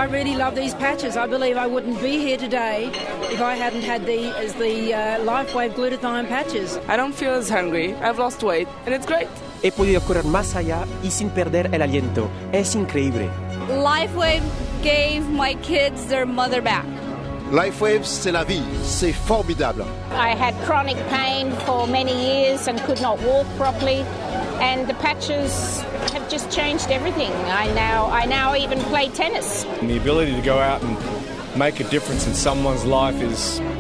I really love these patches. I believe I wouldn't be here today if I hadn't had the LifeWave glutathione patches. I don't feel as hungry. I've lost weight, and it's great. He podido correr más allá y sin perder el aliento. Es increíble. LifeWave gave my kids their mother back. LifeWave, c'est la vie. C'est formidable. I had chronic pain for many years and could not walk properly, and the patches have just changed everything. I now even play tennis. And the ability to go out and make a difference in someone's life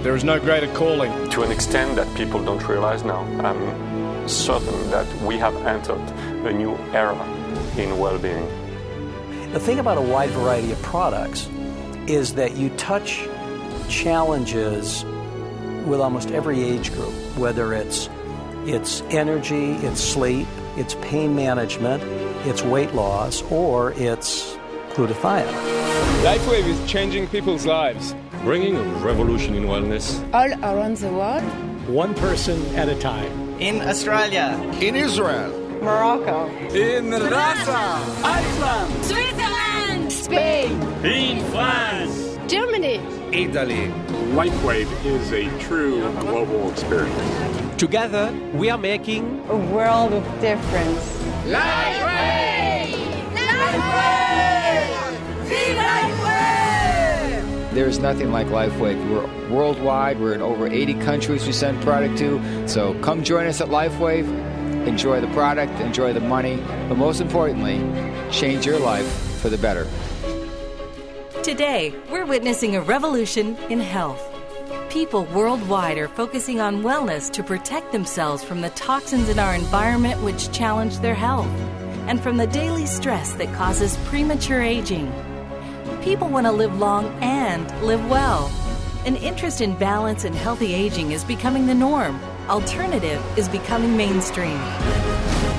there is no greater calling. To an extent that people don't realize now, I'm certain that we have entered a new era in well-being. The thing about a wide variety of products is that you touch challenges with almost every age group, whether it's energy, it's sleep, it's pain management, it's weight loss, or it's glutathione. LifeWave is changing people's lives, bringing a revolution in wellness. All around the world. One person at a time. In Australia. In Israel. Morocco. In Russia. Iceland. Switzerland. Spain. In France. Germany. Italy. LifeWave is a true global experience. Together, we are making a world of difference. LifeWave! LifeWave! Be LifeWave! There is nothing like LifeWave. We're worldwide. We're in over 80 countries we send product to. So come join us at LifeWave. Enjoy the product, enjoy the money, but most importantly, change your life for the better. Today, we're witnessing a revolution in health. People worldwide are focusing on wellness to protect themselves from the toxins in our environment which challenge their health, and from the daily stress that causes premature aging. People want to live long and live well. An interest in balance and healthy aging is becoming the norm. Alternative is becoming mainstream.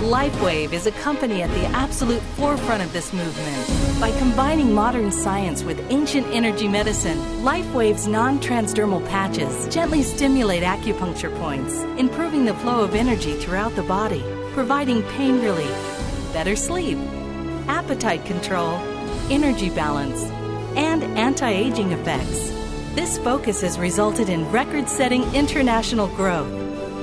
LifeWave is a company at the absolute forefront of this movement. By combining modern science with ancient energy medicine, LifeWave's non-transdermal patches gently stimulate acupuncture points, improving the flow of energy throughout the body, providing pain relief, better sleep, appetite control, energy balance, and anti-aging effects. This focus has resulted in record-setting international growth.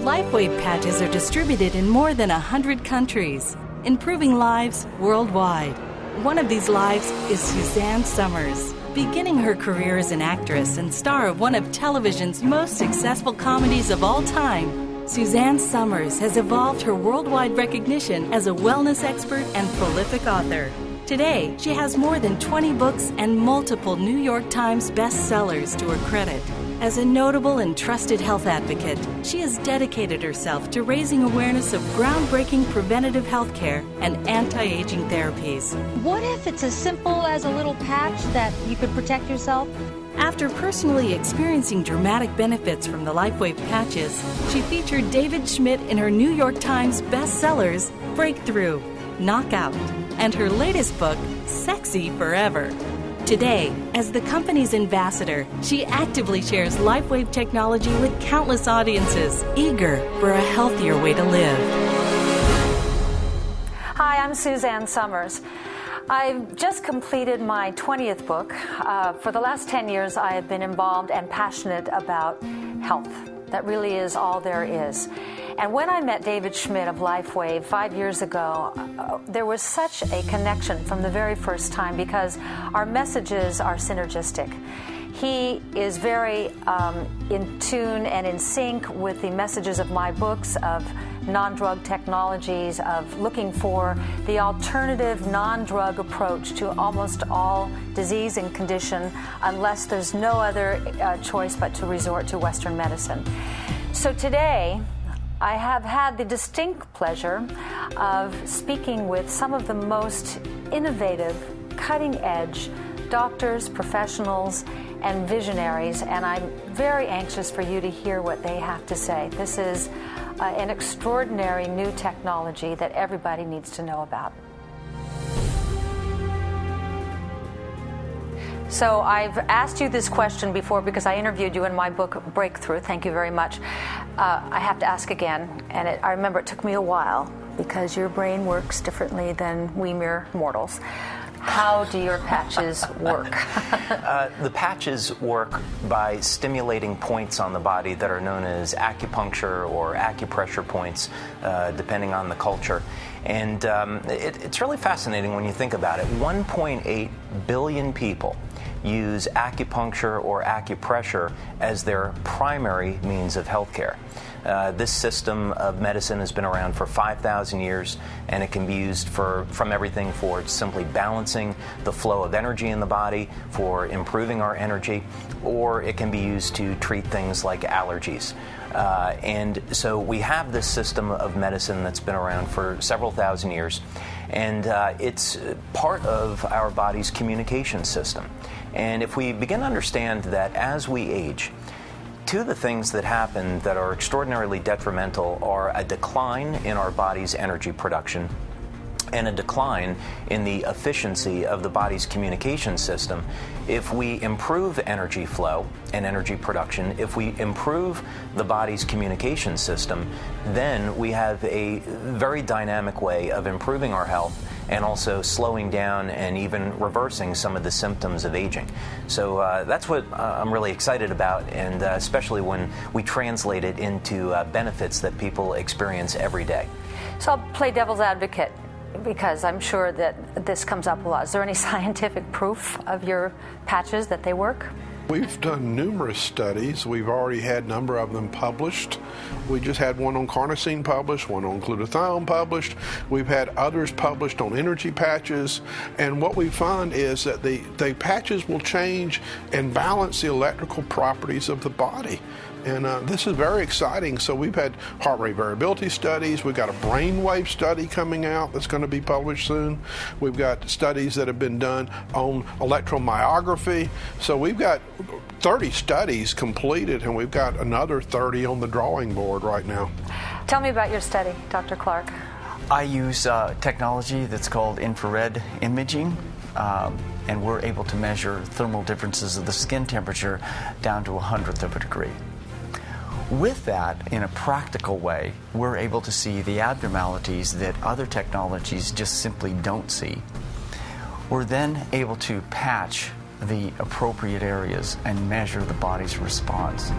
LifeWave patches are distributed in more than 100 countries, improving lives worldwide. One of these lives is Suzanne Summers. Beginning her career as an actress and star of one of television's most successful comedies of all time, Suzanne Summers has evolved her worldwide recognition as a wellness expert and prolific author. Today, she has more than 20 books and multiple New York Times bestsellers to her credit. As a notable and trusted health advocate, she has dedicated herself to raising awareness of groundbreaking preventative health care and anti-aging therapies. What if it's as simple as a little patch that you could protect yourself? After personally experiencing dramatic benefits from the LifeWave patches, she featured David Schmidt in her New York Times bestsellers Breakthrough, Knockout, and her latest book, Sexy Forever. Today, as the company's ambassador, she actively shares LifeWave technology with countless audiences, eager for a healthier way to live. Hi, I'm Suzanne Summers. I've just completed my 20th book. For the last 10 years, I have been involved and passionate about health. That really is all there is. And when I met David Schmidt of LifeWave 5 years ago, there was such a connection from the very first time because our messages are synergistic. He is very in tune and in sync with the messages of my books, of non-drug technologies, of looking for the alternative non-drug approach to almost all disease and condition unless there's no other choice but to resort to Western medicine. So today, I have had the distinct pleasure of speaking with some of the most innovative, cutting-edge doctors, professionals, and visionaries, and I'm very anxious for you to hear what they have to say. This is an extraordinary new technology that everybody needs to know about. So I've asked you this question before because I interviewed you in my book, Breakthrough. Thank you very much. I have to ask again, and I remember it took me a while because your brain works differently than we mere mortals. How do your patches work? The patches work by stimulating points on the body that are known as acupuncture or acupressure points, depending on the culture. And it's really fascinating when you think about it. 1.8 billion people use acupuncture or acupressure as their primary means of healthcare. This system of medicine has been around for 5,000 years, and it can be used from everything for simply balancing the flow of energy in the body, for improving our energy, or it can be used to treat things like allergies. And so we have this system of medicine that's been around for several thousand years, and it's part of our body's communication system. And if we begin to understand that as we age, two of the things that happen that are extraordinarily detrimental are a decline in our body's energy production and a decline in the efficiency of the body's communication system. If we improve energy flow and energy production, if we improve the body's communication system, then we have a very dynamic way of improving our health and also slowing down and even reversing some of the symptoms of aging. So that's what I'm really excited about, and especially when we translate it into benefits that people experience every day. So I'll play devil's advocate, because I'm sure that this comes up a lot. Is there any scientific proof of your patches that they work? We've done numerous studies. We've already had a number of them published. We just had one on carnosine published, one on glutathione published. We've had others published on energy patches. And what we find is that the patches will change and balance the electrical properties of the body. And this is very exciting. So we've had heart rate variability studies. We've got a brainwave study coming out that's going to be published soon. We've got studies that have been done on electromyography. So we've got 30 studies completed, and we've got another 30 on the drawing board right now. Tell me about your study, Dr. Clark. I use technology that's called infrared imaging. And we're able to measure thermal differences of the skin temperature down to 1/100th of a degree. With that, in a practical way, we're able to see the abnormalities that other technologies just simply don't see. We're then able to patch the appropriate areas and measure the body's response.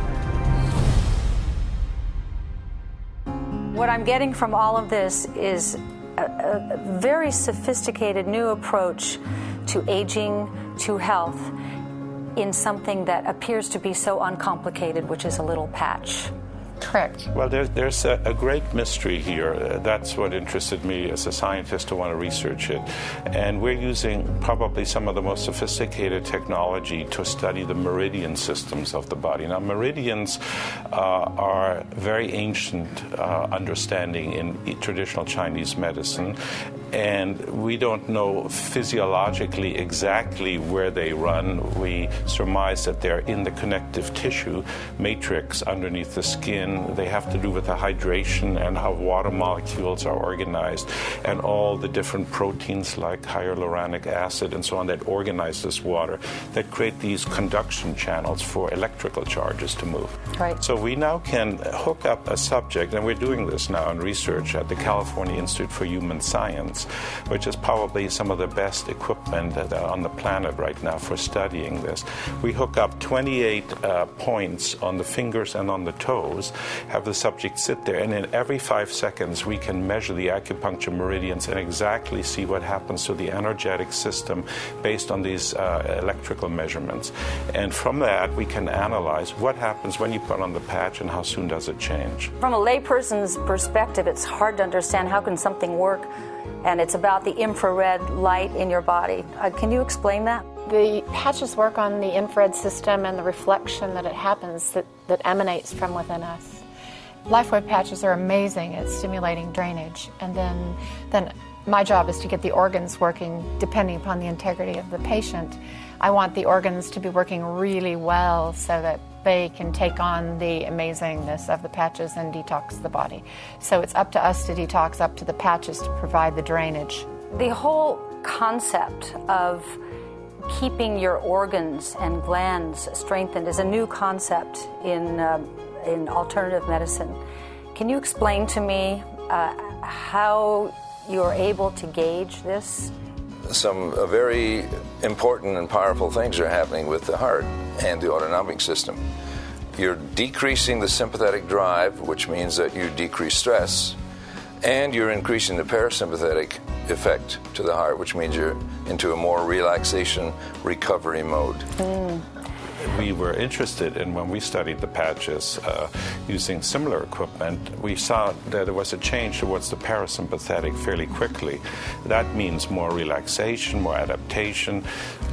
What I'm getting from all of this is a very sophisticated new approach to aging, to health, in something that appears to be so uncomplicated, which is a little patch. Correct. Well, there's a great mystery here. That's what interested me as a scientist to want to research it. And we're using probably some of the most sophisticated technology to study the meridian systems of the body. Now, meridians are very ancient understanding in traditional Chinese medicine, and we don't know physiologically exactly where they run. We surmise that they're in the connective tissue matrix underneath the skin. They have to do with the hydration and how water molecules are organized, and all the different proteins like hyaluronic acid and so on that organize this water, that create these conduction channels for electrical charges to move. Right. So we now can hook up a subject, and we're doing this now in research at the California Institute for Human Science, which is probably some of the best equipment on the planet right now for studying this. We hook up 28 points on the fingers and on the toes, have the subject sit there, and in every 5 seconds we can measure the acupuncture meridians and exactly see what happens to the energetic system based on these electrical measurements. And from that we can analyze what happens when you put on the patch and how soon does it change. From a layperson's perspective, it's hard to understand how can something work, and it's about the infrared light in your body. Can you explain that? The patches work on the infrared system and the reflection that it happens that emanates from within us. LifeWave patches are amazing at stimulating drainage, and then my job is to get the organs working depending upon the integrity of the patient. I want the organs to be working really well so that they can take on the amazingness of the patches and detox the body. So it's up to us to detox, up to the patches to provide the drainage. The whole concept of keeping your organs and glands strengthened is a new concept in alternative medicine. Can you explain to me how you're able to gauge this? some very important and powerful things are happening with the heart and the autonomic system. You're decreasing the sympathetic drive, which means that you decrease stress, and you're increasing the parasympathetic effect to the heart, which means you're into a more relaxation recovery mode. We were interested in, when we studied the patches using similar equipment, we saw that there was a change towards the parasympathetic fairly quickly. That means more relaxation, more adaptation,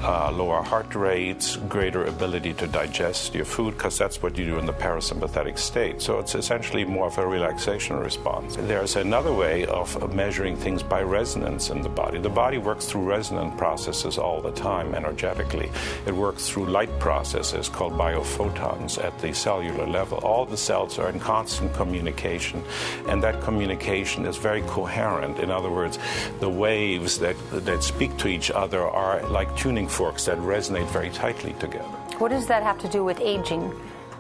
lower heart rates, greater ability to digest your food, because that's what you do in the parasympathetic state. So it's essentially more of a relaxation response. There's another way of measuring things by resonance in the body. The body works through resonant processes all the time energetically. It works through light processes called biophotons at the cellular level. All the cells are in constant communication, and that communication is very coherent. In other words, the waves that speak to each other are like tuning forks that resonate very tightly together. What does that have to do with aging?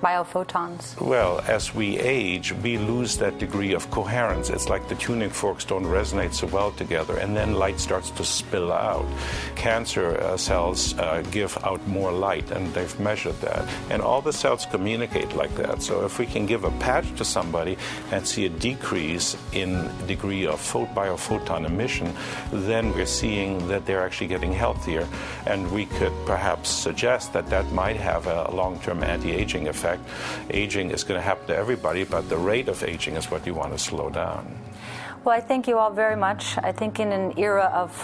Biophotons? Well, as we age, we lose that degree of coherence. It's like the tuning forks don't resonate so well together, and then light starts to spill out. Cancer cells give out more light, and they've measured that. And all the cells communicate like that. So if we can give a patch to somebody and see a decrease in degree of biophoton emission, then we're seeing that they're actually getting healthier. And we could perhaps suggest that that might have a long-term anti-aging effect. Aging is going to happen to everybody, but the rate of aging is what you want to slow down. Well, I thank you all very much. I think in an era of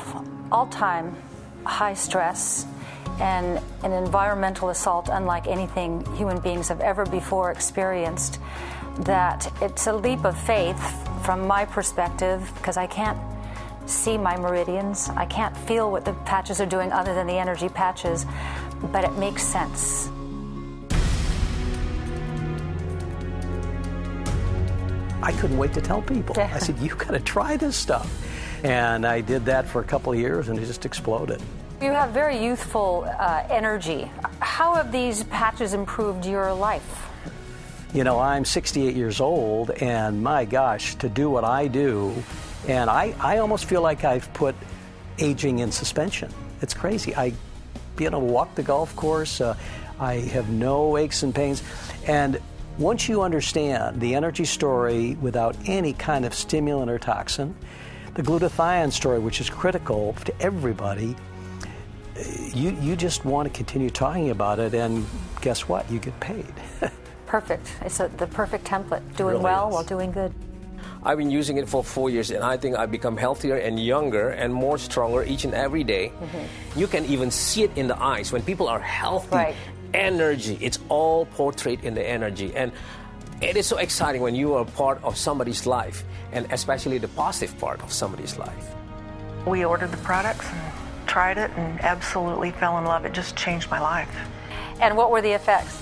all-time high stress and an environmental assault unlike anything human beings have ever before experienced, that it's a leap of faith from my perspective, because I can't see my meridians. I can't feel what the patches are doing other than the energy patches, but it makes sense. I couldn't wait to tell people. I said, you've got to try this stuff. And I did that for a couple of years, and it just exploded. You have very youthful energy. How have these patches improved your life? You know, I'm 68 years old, and my gosh, to do what I do, and I almost feel like I've put aging in suspension. It's crazy. I walk the golf course. I have no aches and pains. And once you understand the energy story without any kind of stimulant or toxin, the glutathione story, which is critical to everybody, you just want to continue talking about it, and guess what? You get paid. Perfect. It's the perfect template. Doing really well while doing good. I've been using it for 4 years, and I think I've become healthier and younger and more stronger each and every day. Mm-hmm. You can even see it in the eyes. When people are healthy, right. Energy, it's all portrayed in the energy. And it is so exciting when you are part of somebody's life, and especially the positive part of somebody's life. We ordered the products and tried it and absolutely fell in love. It just changed my life. And what were the effects?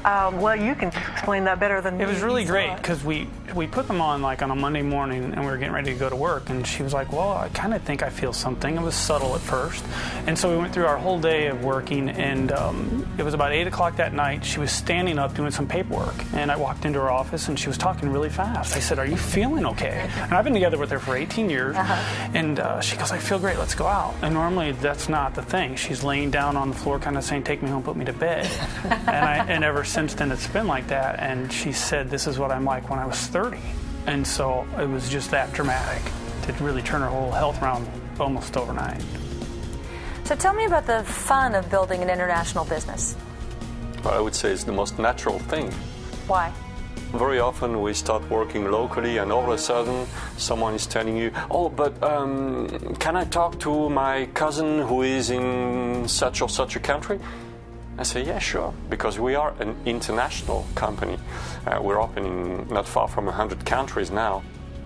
Well, you can explain that better than me. It was really great because we put them on like on a Monday morning, and we were getting ready to go to work, and she was like, well, I kind of think I feel something. It was subtle at first. And so we went through our whole day of working, and it was about 8 o'clock that night. She was standing up doing some paperwork, and I walked into her office, and she was talking really fast. I said, are you feeling okay? And I've been together with her for 18 years, and she goes, I feel great, let's go out. And normally that's not the thing. She's laying down on the floor kind of saying, take me home, put me to bed. and ever since then it's been like that, and she said, this is what I'm like when I was 30. And so it was just that dramatic to really turn her whole health around almost overnight. So tell me about the fun of building an international business. Well, I would say it's the most natural thing. Why? Very often we start working locally, and all of a sudden someone is telling you, oh, but can I talk to my cousin who is in such or such a country? I say, yeah, sure, because we are an international company. We're opening not far from 100 countries now.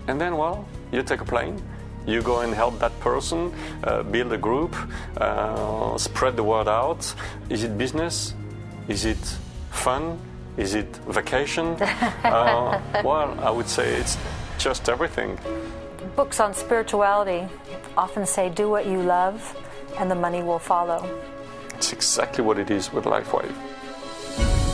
And then, well, you take a plane, you go and help that person, build a group, spread the word out. Is it business? Is it fun? Is it vacation? Well, I would say it's just everything. Books on spirituality often say, do what you love, and the money will follow. It's exactly what it is with LifeWave.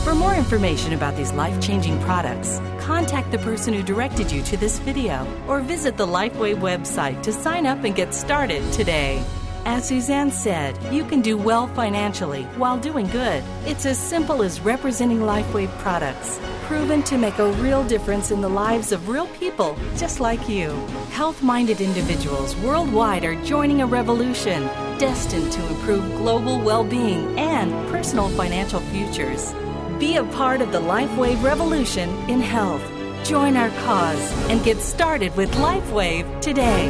For more information about these life-changing products, contact the person who directed you to this video or visit the LifeWave website to sign up and get started today. As Suzanne said, you can do well financially while doing good. It's as simple as representing LifeWave products, proven to make a real difference in the lives of real people just like you. Health-minded individuals worldwide are joining a revolution destined to improve global well-being and personal financial futures. Be a part of the LifeWave revolution in health. Join our cause and get started with LifeWave today.